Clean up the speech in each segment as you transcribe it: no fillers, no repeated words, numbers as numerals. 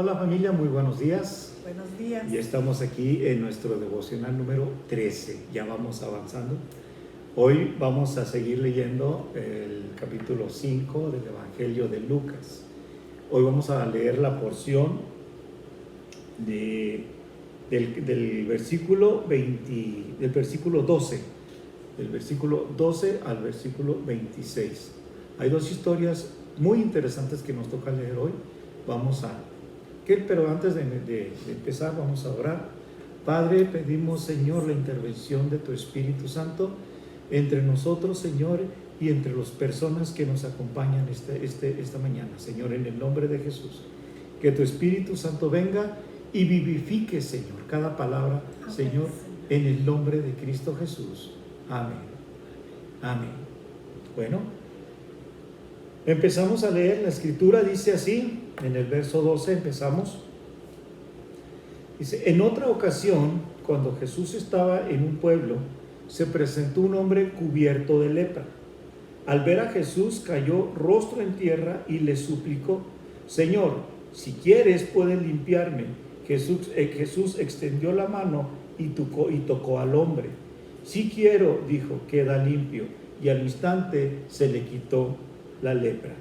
Hola familia, muy buenos días. Buenos días. Ya estamos aquí en nuestro devocional número 13, ya vamos avanzando. Hoy vamos a seguir leyendo el capítulo 5 del Evangelio de Lucas. Hoy vamos a leer la porción del versículo 12, del versículo 12 al versículo 26. Hay dos historias muy interesantes que nos toca leer hoy. Pero antes de empezar vamos a orar. Padre, pedimos, Señor, la intervención de tu Espíritu Santo entre nosotros, Señor, y entre las personas que nos acompañan esta mañana, Señor, en el nombre de Jesús. Que tu Espíritu Santo venga y vivifique, Señor, cada palabra, Señor, en el nombre de Cristo Jesús. Amén. Amén. Bueno, empezamos a leer. La Escritura dice así, en el verso 12 empezamos. Dice: en otra ocasión, cuando Jesús estaba en un pueblo, se presentó un hombre cubierto de lepra. Al ver a Jesús, cayó rostro en tierra y le suplicó: Señor, si quieres, puedes limpiarme. Jesús extendió la mano y tocó al hombre. Sí quiero, dijo, queda limpio. Y al instante se le quitó la lepra.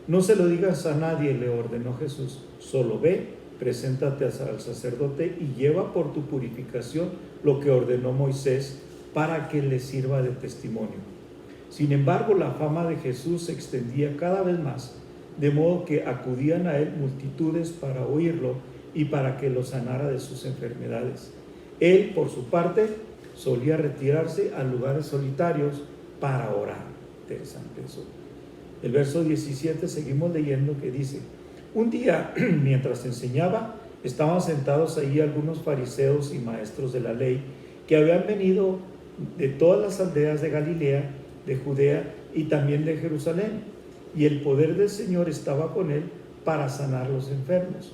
No se lo digas a nadie, le ordenó Jesús. Solo ve, preséntate al sacerdote y lleva por tu purificación lo que ordenó Moisés para que le sirva de testimonio. Sin embargo, la fama de Jesús se extendía cada vez más, de modo que acudían a él multitudes para oírlo y para que lo sanara de sus enfermedades. Él, por su parte, solía retirarse a lugares solitarios para orar. Interesante eso. El verso 17 seguimos leyendo, que dice: un día, mientras enseñaba, estaban sentados ahí algunos fariseos y maestros de la ley que habían venido de todas las aldeas de Galilea, de Judea y también de Jerusalén, y el poder del Señor estaba con él para sanar los enfermos.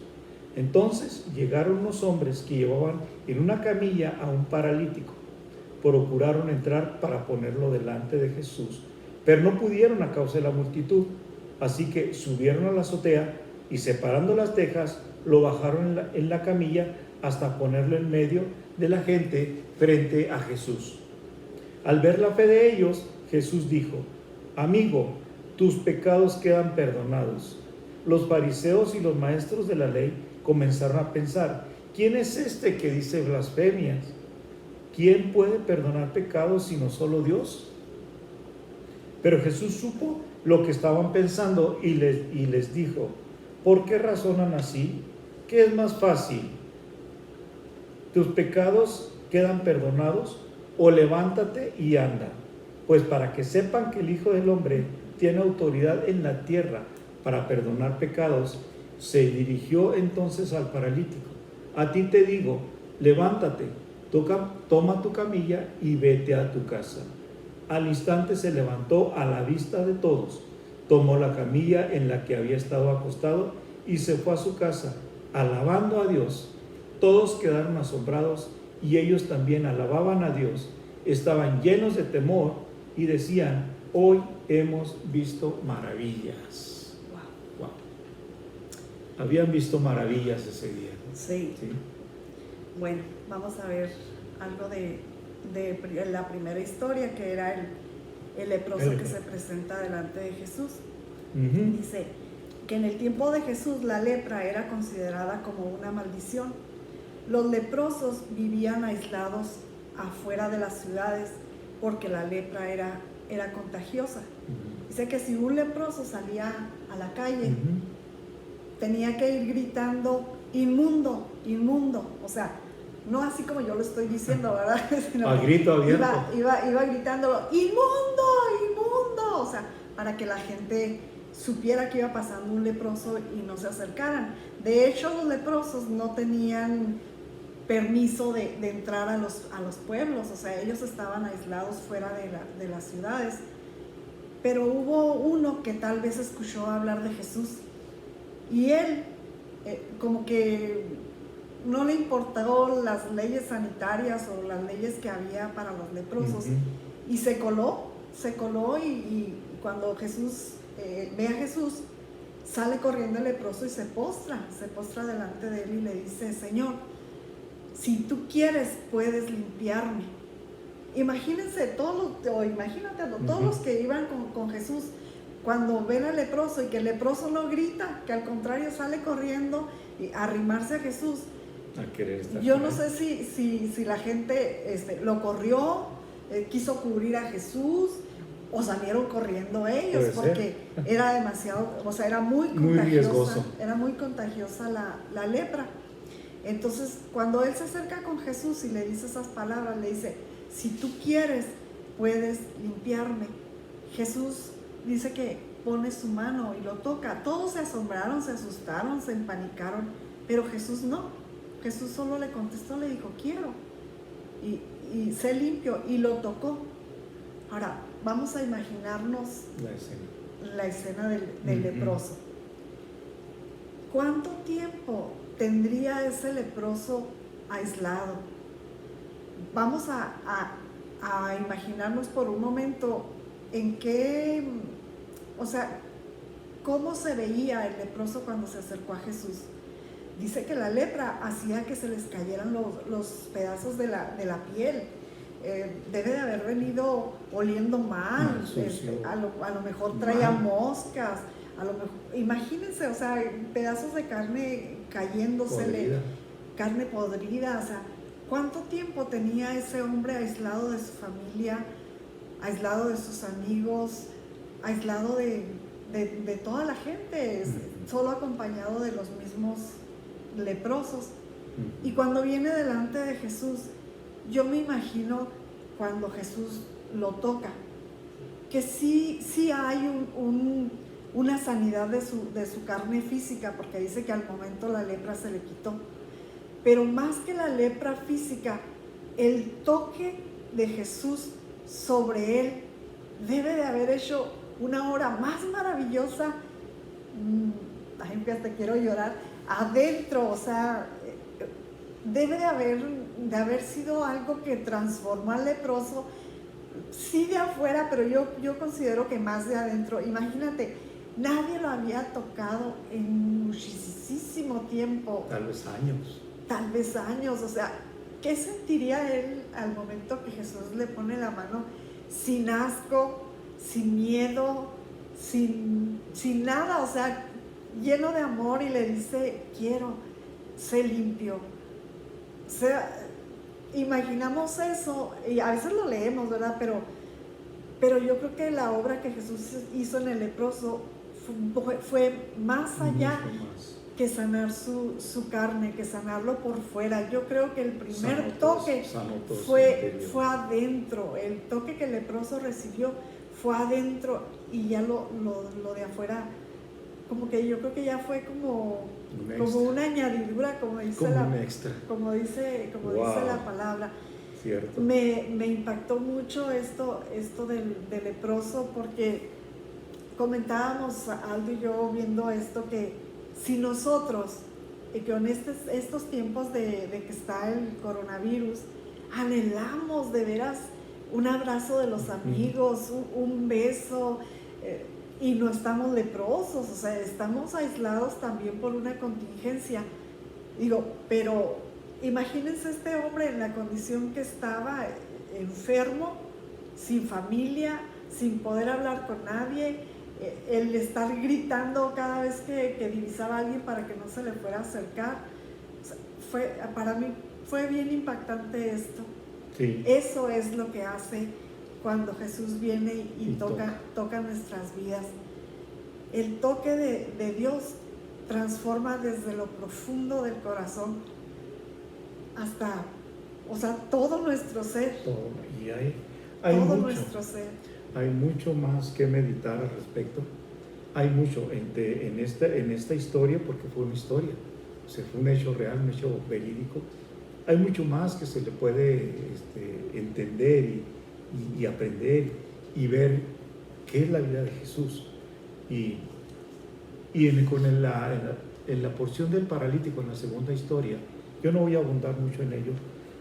Entonces llegaron unos hombres que llevaban en una camilla a un paralítico. Procuraron entrar para ponerlo delante de Jesús, pero no pudieron a causa de la multitud. Así que subieron a la azotea y, separando las tejas, lo bajaron en la camilla hasta ponerlo en medio de la gente frente a Jesús. Al ver la fe de ellos, Jesús dijo: amigo, tus pecados quedan perdonados. Los fariseos y los maestros de la ley comenzaron a pensar: ¿quién es este que dice blasfemias? ¿Quién puede perdonar pecados sino solo Dios? Pero Jesús supo lo que estaban pensando y les dijo: ¿por qué razonan así? ¿Qué es más fácil? ¿Tus pecados quedan perdonados? O levántate y anda. Pues para que sepan que el Hijo del Hombre tiene autoridad en la tierra para perdonar pecados, se dirigió entonces al paralítico: a ti te digo, levántate, toma tu camilla y vete a tu casa. Al instante se levantó a la vista de todos, tomó la camilla en la que había estado acostado y se fue a su casa, alabando a Dios. Todos quedaron asombrados y ellos también alababan a Dios. Estaban llenos de temor y decían: hoy hemos visto maravillas. Wow. Habían visto maravillas ese día. Sí. Bueno, vamos a ver algo de la primera historia, que era el leproso que se presenta delante de Jesús. Dice que en el tiempo de Jesús la lepra era considerada como una maldición. Los leprosos vivían aislados afuera de las ciudades porque la lepra era contagiosa. Dice que si un leproso salía a la calle, tenía que ir gritando: inmundo, inmundo. O sea, no así como yo lo estoy diciendo, ¿verdad? Sino al grito abierto. Iba gritándolo: inmundo, inmundo. O sea, para que la gente supiera que iba pasando un leproso y no se acercaran. De hecho, los leprosos no tenían permiso de entrar a los pueblos. O sea, ellos estaban aislados fuera de las ciudades. Pero hubo uno que tal vez escuchó hablar de Jesús y él como que no le importó las leyes sanitarias o las leyes que había para los leprosos, y se coló y cuando Jesús ve a Jesús, sale corriendo el leproso y se postra delante de él y le dice: Señor, si tú quieres, puedes limpiarme. Imagínate todos los que iban con Jesús, cuando ven al leproso y que el leproso no grita, que al contrario sale corriendo y a arrimarse a Jesús. A querer estar Yo con no él. sé si la gente lo corrió, quiso cubrir a Jesús, o salieron corriendo ellos, Puede porque era demasiado, o sea, era muy riesgoso. Era muy contagiosa la lepra. Entonces, cuando él se acerca con Jesús y le dice esas palabras, le dice: si tú quieres, puedes limpiarme. Jesús dice que pone su mano y lo toca. Todos se asombraron, se asustaron, se empanicaron, pero Jesús no. Jesús solo le contestó, le dijo: quiero. Y se limpió y lo tocó. Ahora, vamos a imaginarnos la escena del leproso. ¿Cuánto tiempo tendría ese leproso aislado? Vamos a imaginarnos por un momento en qué, o sea, cómo se veía el leproso cuando se acercó a Jesús. Dice que la lepra hacía que se les cayeran los pedazos de la piel. Debe de haber venido oliendo mal, a lo mejor traía moscas, a lo mejor, imagínense, o sea, pedazos de carne cayéndosele, carne podrida, o sea, ¿cuánto tiempo tenía ese hombre aislado de su familia, aislado de sus amigos, aislado de toda la gente, solo acompañado de los mismos leprosos? Y cuando viene delante de Jesús, yo me imagino cuando Jesús lo toca, que sí hay una sanidad de su carne física, porque dice que al momento la lepra se le quitó. Pero más que la lepra física, el toque de Jesús sobre él debe de haber hecho una obra más maravillosa. Ay, hasta quiero llorar. Adentro, o sea, debe de haber sido algo que transformó al leproso, sí de afuera, pero yo considero que más de adentro. Imagínate, nadie lo había tocado en muchísimo tiempo. Tal vez años. O sea, ¿qué sentiría él al momento que Jesús le pone la mano sin asco, sin miedo, sin nada? O sea, lleno de amor, y le dice: quiero, sé limpio. O sea, imaginamos eso y a veces lo leemos, ¿verdad? Pero yo creo que la obra que Jesús hizo en el leproso fue más allá que sanar su carne, que sanarlo por fuera. Yo creo que el primer toque fue adentro. El toque que el leproso recibió fue adentro, y ya lo de afuera, como que yo creo que ya fue como una añadidura, como dice la palabra. Cierto. Me impactó mucho esto del leproso, porque comentábamos Aldo y yo viendo esto, que si nosotros, con estos tiempos de que está el coronavirus, anhelamos de veras un abrazo de los amigos, un beso, y no estamos leprosos, o sea, estamos aislados también por una contingencia. Digo, pero imagínense este hombre en la condición que estaba, enfermo, sin familia, sin poder hablar con nadie, el estar gritando cada vez que divisaba a alguien para que no se le fuera a acercar. O sea, para mí fue bien impactante esto. Sí. Eso es lo que hace cuando Jesús viene y toca nuestras vidas. El toque de Dios transforma desde lo profundo del corazón hasta, o sea, todo nuestro ser. Todo. Y hay todo mucho, nuestro ser. Hay mucho más que meditar al respecto. Hay mucho en esta historia, porque fue una historia, o sea, fue un hecho real, un hecho verídico. Hay mucho más que se le puede entender y aprender y ver qué es la vida de Jesús. Y en la porción del paralítico, en la segunda historia, yo no voy a abundar mucho en ello,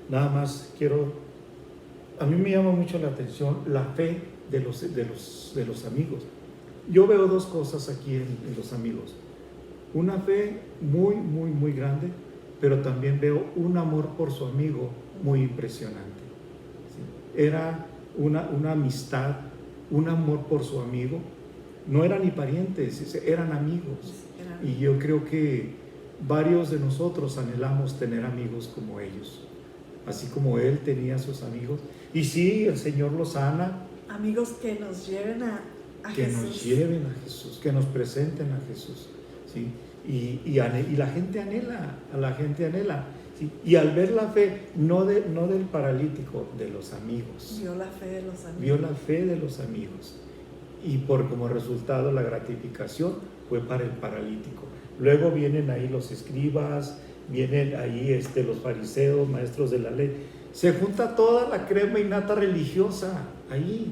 nada más a mí me llama mucho la atención la fe de los amigos. yo veo dos cosas aquí en los amigos. Una fe muy, muy, muy grande, pero también veo un amor por su amigo muy impresionante. ¿Sí? Era una amistad, un amor por su amigo. No eran ni parientes, eran amigos. Y yo creo que varios de nosotros anhelamos tener amigos como ellos, así como él tenía sus amigos. Y sí, el Señor los sana. Amigos que nos lleven a que Jesús. Nos lleven a Jesús, que nos presenten a Jesús, ¿sí? Y la gente anhela, ¿sí? Y al ver la fe, no del paralítico, de los amigos. Vio la fe de los amigos. Vio la fe de los amigos. Y como resultado, la gratificación fue para el paralítico. Luego vienen ahí los escribas, vienen ahí los fariseos, maestros de la ley. Se junta toda la crema innata religiosa ahí.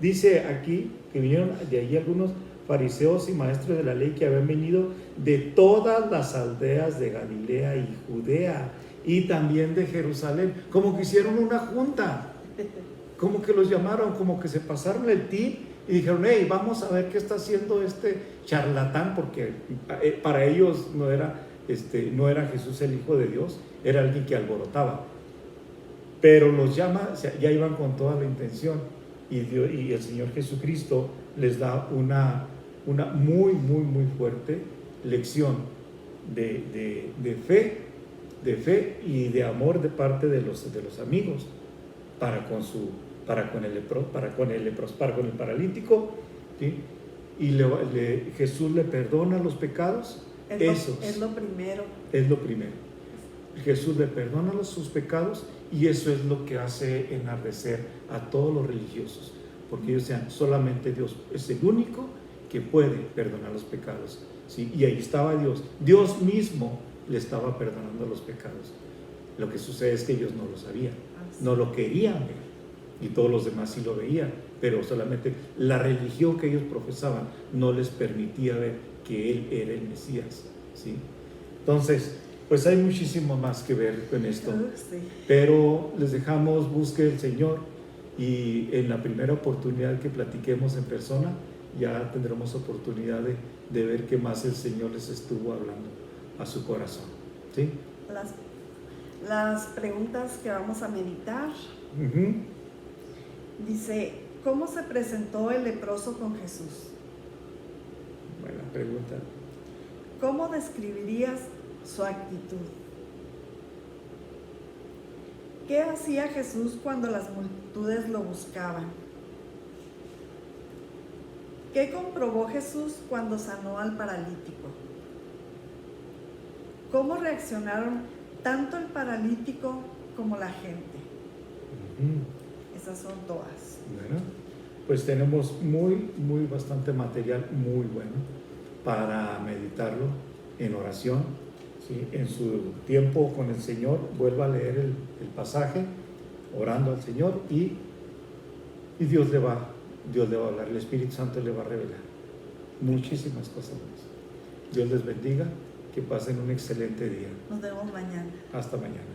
Dice aquí que vinieron de ahí algunos fariseos y maestros de la ley que habían venido de todas las aldeas de Galilea y Judea y también de Jerusalén, como que hicieron una junta, como que los llamaron, como que se pasaron el tip y dijeron: hey, vamos a ver qué está haciendo este charlatán, porque para ellos no era Jesús el Hijo de Dios, era alguien que alborotaba, pero los llama, o sea, ya iban con toda la intención. Y el Señor Jesucristo les da una muy, muy, muy fuerte lección de fe y de amor de parte de los amigos para con el paralítico, ¿sí? Y Jesús le perdona los pecados. Es lo primero. Es lo primero. Jesús le perdona sus pecados, y eso es lo que hace enardecer a todos los religiosos, porque ellos decían: solamente Dios es el único que puede perdonar los pecados, ¿sí? Y ahí estaba Dios mismo le estaba perdonando los pecados. Lo que sucede es que ellos no lo sabían, no lo querían ver, y todos los demás sí lo veían, pero solamente la religión que ellos profesaban no les permitía ver que Él era el Mesías, ¿sí? Entonces, pues hay muchísimo más que ver con esto, Sí. Pero les dejamos, busque el Señor, y en la primera oportunidad que platiquemos en persona ya tendremos oportunidad de ver qué más el Señor les estuvo hablando a su corazón, ¿sí? Las preguntas que vamos a meditar. Dice: ¿cómo se presentó el leproso con Jesús? Buena pregunta. ¿Cómo describirías su actitud? ¿Qué hacía Jesús cuando las multitudes lo buscaban? ¿Qué comprobó Jesús cuando sanó al paralítico? ¿Cómo reaccionaron tanto el paralítico como la gente? Esas son todas. Bueno, pues tenemos bastante material muy bueno para meditarlo en oración, ¿sí? En su tiempo con el Señor, vuelva a leer el pasaje, orando al Señor, y Dios le va a hablar, el Espíritu Santo le va a revelar muchísimas cosas más. Dios les bendiga, que pasen un excelente día. Nos vemos mañana. Hasta mañana.